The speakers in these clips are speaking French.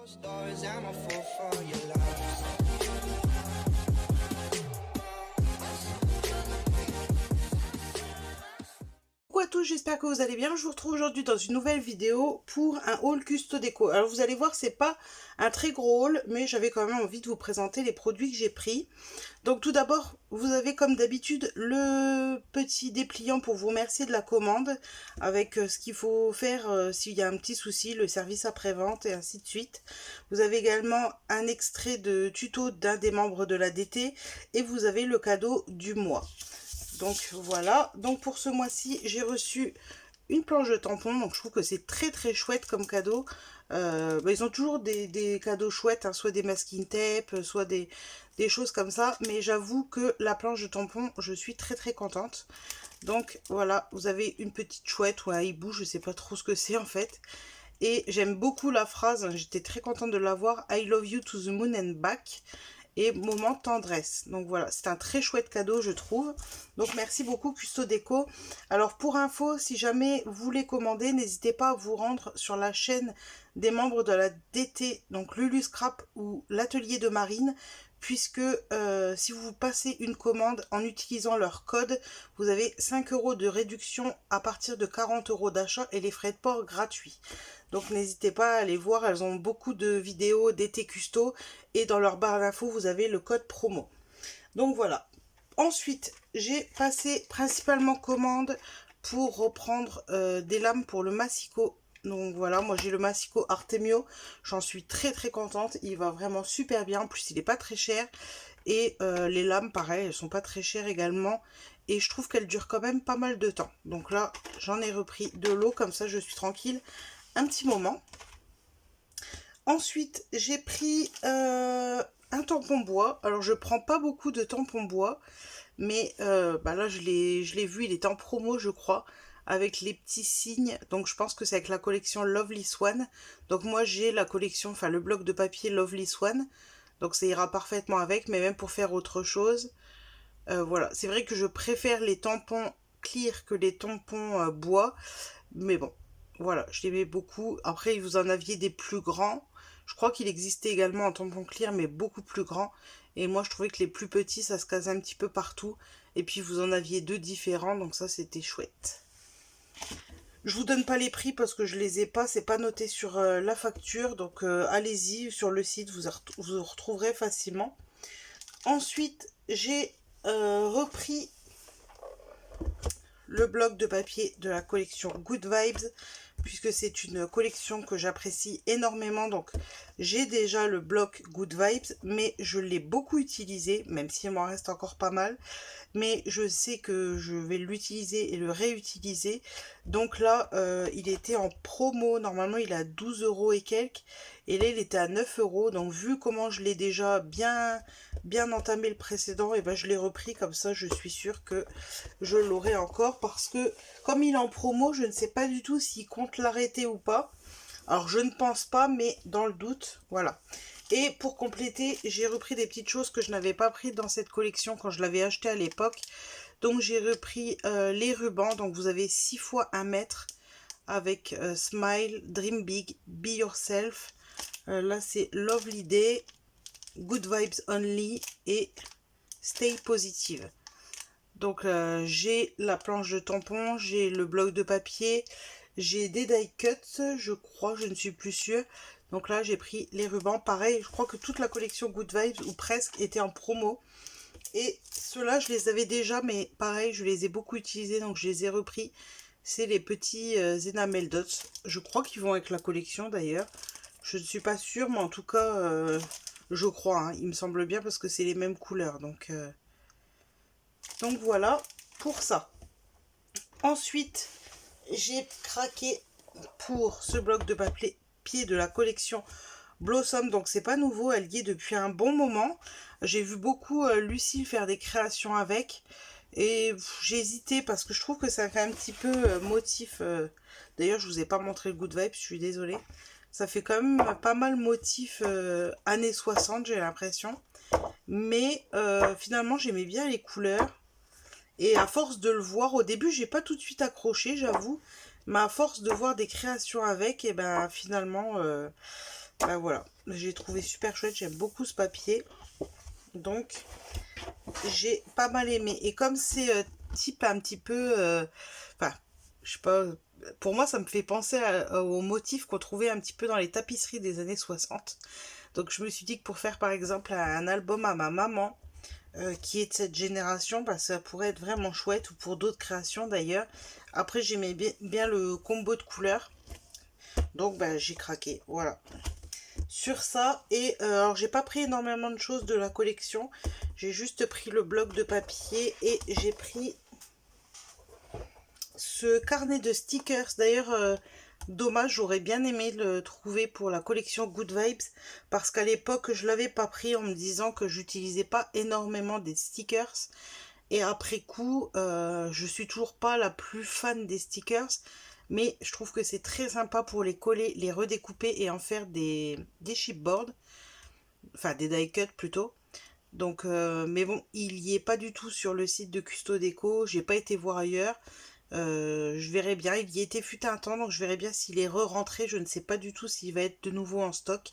Coucou à tous, j'espère que vous allez bien. Je vous retrouve aujourd'hui dans une nouvelle vidéo pour un haul Custo Déco. Alors vous allez voir, c'est pas un très gros haul, mais j'avais quand même envie de vous présenter les produits que j'ai pris. Donc tout d'abord, vous avez comme d'habitude le petit dépliant pour vous remercier de la commande avec ce qu'il faut faire s'il y a un petit souci, le service après-vente et ainsi de suite. Vous avez également un extrait de tuto d'un des membres de la DT et vous avez le cadeau du mois. Donc voilà, donc pour ce mois-ci, j'ai reçu une planche de tampons, donc je trouve que c'est très chouette comme cadeau. Ils ont toujours des cadeaux chouettes, hein, soit des masking tape, soit des choses comme ça, mais j'avoue que la planche de tampons, je suis très contente. Donc voilà, vous avez une petite chouette ou un hibou, je sais pas trop ce que c'est en fait. Et j'aime beaucoup la phrase, hein, j'étais très contente de l'avoir, I love you to the moon and back. Et moment tendresse. Donc voilà, c'est un très chouette cadeau je trouve. Donc merci beaucoup Custo Déco. Alors pour info, si jamais vous voulez commander, n'hésitez pas à vous rendre sur la chaîne des membres de la DT, donc Lulu Scrap ou l'atelier de Marine, puisque si vous passez une commande en utilisant leur code, vous avez 5 € de réduction à partir de 40 € d'achat et les frais de port gratuits. Donc n'hésitez pas à aller voir, elles ont beaucoup de vidéos d'été custo et dans leur barre d'infos vous avez le code promo. Donc voilà. Ensuite, j'ai passé principalement commande pour reprendre des lames pour le massicot. Donc voilà, moi j'ai le massicot Artemio, j'en suis très contente, il va vraiment super bien, en plus il n'est pas très cher. Et les lames pareil, elles sont pas très chères également. Et je trouve qu'elles durent quand même pas mal de temps. Donc là, j'en ai repris de l'eau, comme ça je suis tranquille un petit moment. Ensuite, j'ai pris un tampon bois. Alors, je prends pas beaucoup de tampons bois, mais là, je l'ai vu, il est en promo, je crois, avec les petits signes. Donc, je pense que c'est avec la collection Lovely Swan. Donc, moi, j'ai la collection, enfin, le bloc de papier Lovely Swan. Donc, ça ira parfaitement avec, mais même pour faire autre chose. Voilà, c'est vrai que je préfère les tampons clear que les tampons bois, mais bon. Voilà, je l'aimais beaucoup. Après, vous en aviez des plus grands. Je crois qu'il existait également un tampon clear, mais beaucoup plus grand. Et moi, je trouvais que les plus petits, ça se casait un petit peu partout. Et puis, vous en aviez deux différents, donc ça, c'était chouette. Je vous donne pas les prix parce que je les ai pas. C'est pas noté sur la facture. Donc, allez-y sur le site, vous retrouverez facilement. Ensuite, j'ai repris le bloc de papier de la collection Good Vibes, puisque c'est une collection que j'apprécie énormément. Donc j'ai déjà le bloc Good Vibes, mais je l'ai beaucoup utilisé, même s'il m'en reste encore pas mal. Mais je sais que je vais l'utiliser et le réutiliser. Donc là, il était en promo. Normalement, il est à 12 € et quelques. Et là, il était à 9 €. Donc, vu comment je l'ai déjà bien entamé le précédent, et ben, je l'ai repris. Comme ça, je suis sûre que je l'aurai encore. Parce que, comme il est en promo, je ne sais pas du tout s'il compte l'arrêter ou pas. Alors, je ne pense pas, mais dans le doute, voilà. Et pour compléter, j'ai repris des petites choses que je n'avais pas prises dans cette collection quand je l'avais acheté à l'époque. Donc j'ai repris les rubans. Donc vous avez 6 fois 1 mètre avec Smile, Dream Big, Be Yourself. Là c'est Lovely Day, Good Vibes Only et Stay Positive. Donc j'ai la planche de tampon, j'ai le bloc de papier, j'ai des die cuts, je crois, je ne suis plus sûre. Donc là, j'ai pris les rubans. Pareil, je crois que toute la collection Good Vibes, ou presque, était en promo. Et ceux-là, je les avais déjà, mais pareil, je les ai beaucoup utilisés, donc je les ai repris. C'est les petits Enamel Dots. Je crois qu'ils vont avec la collection, d'ailleurs. Je ne suis pas sûre, mais en tout cas, je crois. Hein, il me semble bien, parce que c'est les mêmes couleurs. Donc voilà, pour ça. Ensuite, j'ai craqué pour ce bloc de papier de la collection Blossom, donc c'est pas nouveau, elle y est depuis un bon moment. J'ai vu beaucoup Lucille faire des créations avec et j'ai hésité parce que je trouve que ça fait un petit peu motif. D'ailleurs, je vous ai pas montré le Good Vibes, je suis désolée. Ça fait quand même pas mal motif années 60, j'ai l'impression. Mais finalement, j'aimais bien les couleurs. Et à force de le voir, au début, j'ai pas tout de suite accroché, j'avoue. Mais à force de voir des créations avec, et ben finalement, Ben voilà, j'ai trouvé super chouette, j'aime beaucoup ce papier. Donc j'ai pas mal aimé. Et comme c'est type un petit peu... enfin, je sais pas... Pour moi, ça me fait penser aux motifs qu'on trouvait un petit peu dans les tapisseries des années 60. Donc je me suis dit que pour faire par exemple un album à ma maman, qui est de cette génération, bah, ça pourrait être vraiment chouette, ou pour d'autres créations d'ailleurs. Après j'aimais bien le combo de couleurs, donc bah, j'ai craqué, voilà. Sur ça, et alors j'ai pas pris énormément de choses de la collection, j'ai juste pris le bloc de papier et j'ai pris ce carnet de stickers. D'ailleurs, dommage, j'aurais bien aimé le trouver pour la collection Good Vibes, parce qu'à l'époque, je l'avais pas pris en me disant que j'utilisais pas énormément des stickers. Et après coup, je suis toujours pas la plus fan des stickers, mais je trouve que c'est très sympa pour les coller, les redécouper et en faire des chipboards, enfin des die cut plutôt. Donc, mais bon, il y est pas du tout sur le site de Custo Déco, j'ai pas été voir ailleurs. Je verrai bien, il y était fut un temps, donc je verrai bien s'il est re-rentré. Je ne sais pas du tout s'il va être de nouveau en stock,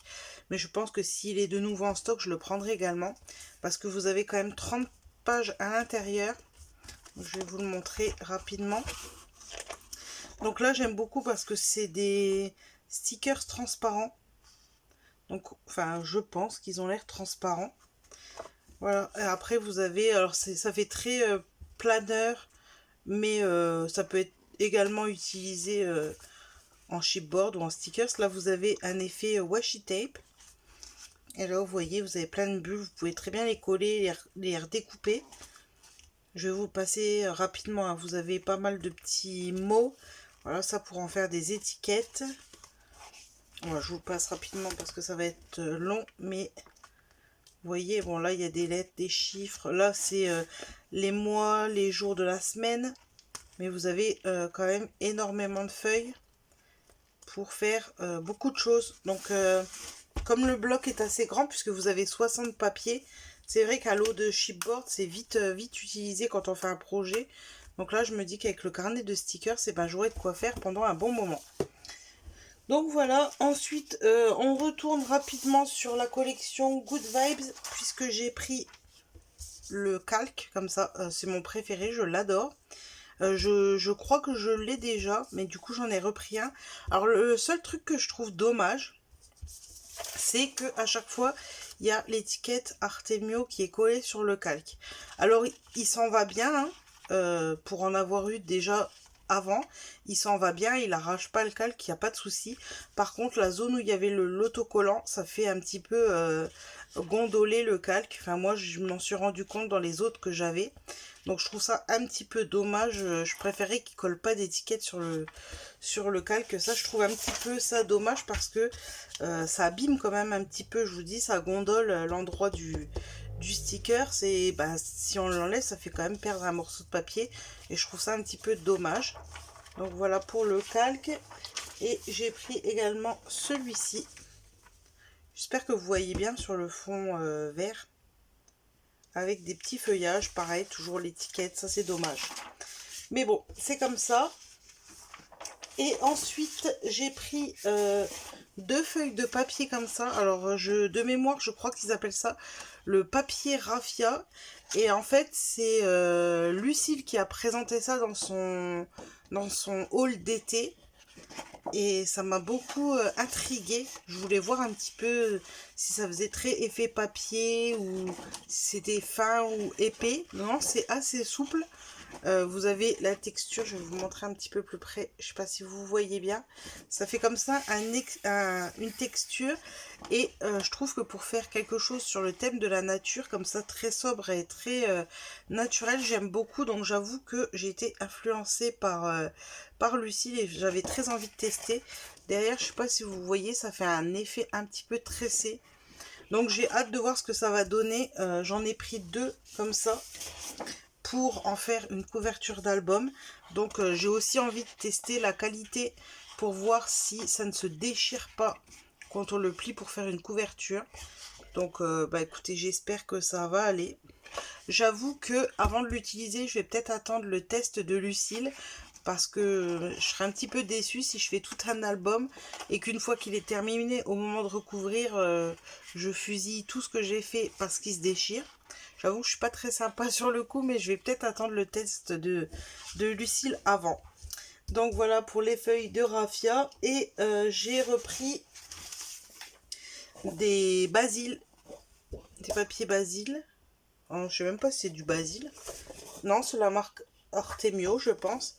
mais je pense que s'il est de nouveau en stock, je le prendrai également, parce que vous avez quand même 30 pages à l'intérieur. Je vais vous le montrer rapidement. Donc là, j'aime beaucoup parce que c'est des stickers transparents. Donc, enfin, je pense qu'ils ont l'air transparents. Voilà, et après vous avez, alors ça fait très planeur, mais ça peut être également utilisé en chipboard ou en stickers. Là vous avez un effet washi tape, et là vous voyez, vous avez plein de bulles, vous pouvez très bien les coller, les redécouper. Je vais vous passer rapidement, hein. Vous avez pas mal de petits mots, voilà, ça pour en faire des étiquettes. Voilà, je vous passe rapidement parce que ça va être long, mais vous voyez, bon là il y a des lettres, des chiffres, là c'est les mois, les jours de la semaine. Mais vous avez quand même énormément de feuilles pour faire beaucoup de choses. Donc comme le bloc est assez grand, puisque vous avez 60 papiers, c'est vrai qu'à l'eau de chipboard c'est vite utilisé quand on fait un projet. Donc là je me dis qu'avec le carnet de stickers, ben, j'aurai de quoi faire pendant un bon moment. Donc voilà, ensuite on retourne rapidement sur la collection Good Vibes, puisque j'ai pris le calque, comme ça, c'est mon préféré, je l'adore. Je crois que je l'ai déjà, mais du coup j'en ai repris un. Alors le seul truc que je trouve dommage, c'est que à chaque fois il y a l'étiquette Artemio qui est collée sur le calque. Alors il s'en va bien, hein, pour en avoir eu déjà avant, il s'en va bien, il arrache pas le calque, il n'y a pas de souci. Par contre la zone où il y avait l'autocollant, ça fait un petit peu gondoler le calque. Enfin moi je m'en suis rendu compte dans les autres que j'avais. Donc je trouve ça un petit peu dommage, je préférais qu'il colle pas d'étiquette sur le calque. Ça je trouve un petit peu ça dommage, parce que ça abîme quand même un petit peu, je vous dis, ça gondole l'endroit du sticker. C'est bah, si on l'enlève, ça fait quand même perdre un morceau de papier, et je trouve ça un petit peu dommage. Donc voilà pour le calque. Et j'ai pris également celui-ci. J'espère que vous voyez bien sur le fond vert, avec des petits feuillages, pareil, toujours l'étiquette, ça c'est dommage. Mais bon, c'est comme ça. Et ensuite, j'ai pris deux feuilles de papier comme ça. Alors, de mémoire, je crois qu'ils appellent ça le papier raffia. Et en fait, c'est Lucille qui a présenté ça dans son haul d'été. Et ça m'a beaucoup intriguée. Je voulais voir un petit peu si ça faisait très effet papier, ou si c'était fin ou épais. Non, c'est assez souple. Vous avez la texture, je vais vous montrer un petit peu plus près, je sais pas si vous voyez bien. Ça fait comme ça une texture, et je trouve que pour faire quelque chose sur le thème de la nature, comme ça, très sobre et très naturel, j'aime beaucoup. Donc j'avoue que j'ai été influencée par Lucille, et j'avais très envie de tester. Derrière, je sais pas si vous voyez, ça fait un effet un petit peu tressé. Donc j'ai hâte de voir ce que ça va donner. J'en ai pris deux comme ça pour en faire une couverture d'album. Donc j'ai aussi envie de tester la qualité pour voir si ça ne se déchire pas quand on le plie pour faire une couverture. Donc bah écoutez, j'espère que ça va aller. J'avoue que avant de l'utiliser, je vais peut-être attendre le test de Lucille, parce que je serais un petit peu déçue si je fais tout un album et qu'une fois qu'il est terminé, au moment de recouvrir, je fusille tout ce que j'ai fait parce qu'il se déchire. J'avoue que je suis pas très sympa sur le coup, mais je vais peut-être attendre le test de Lucille avant. Donc voilà pour les feuilles de raffia. Et j'ai repris des basiles, des papiers basil. Je sais même pas si c'est du basil. Non, c'est la marque Artemio, je pense.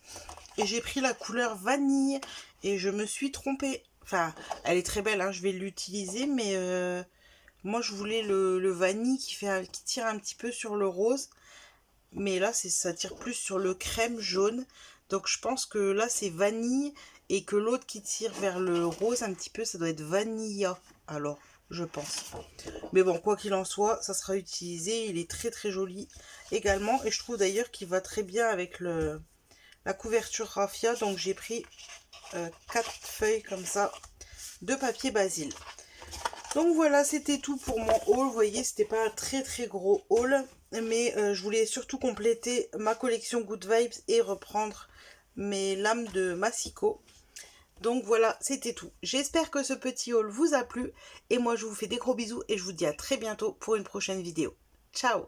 Et j'ai pris la couleur vanille et je me suis trompée. Enfin, elle est très belle, hein, je vais l'utiliser, mais moi je voulais le vanille qui tire un petit peu sur le rose. Mais là, ça tire plus sur le crème jaune. Donc je pense que là, c'est vanille et que l'autre qui tire vers le rose un petit peu, ça doit être vanilla. Alors, je pense. Mais bon, quoi qu'il en soit, ça sera utilisé. Il est très très joli également. Et je trouve d'ailleurs qu'il va très bien avec la couverture raffia. Donc j'ai pris 4 feuilles comme ça de papier basil. Donc voilà, c'était tout pour mon haul. Vous voyez, c'était pas un très très gros haul. Mais je voulais surtout compléter ma collection Good Vibes et reprendre mes lames de Massiko. Donc voilà, c'était tout. J'espère que ce petit haul vous a plu. Et moi, je vous fais des gros bisous et je vous dis à très bientôt pour une prochaine vidéo. Ciao!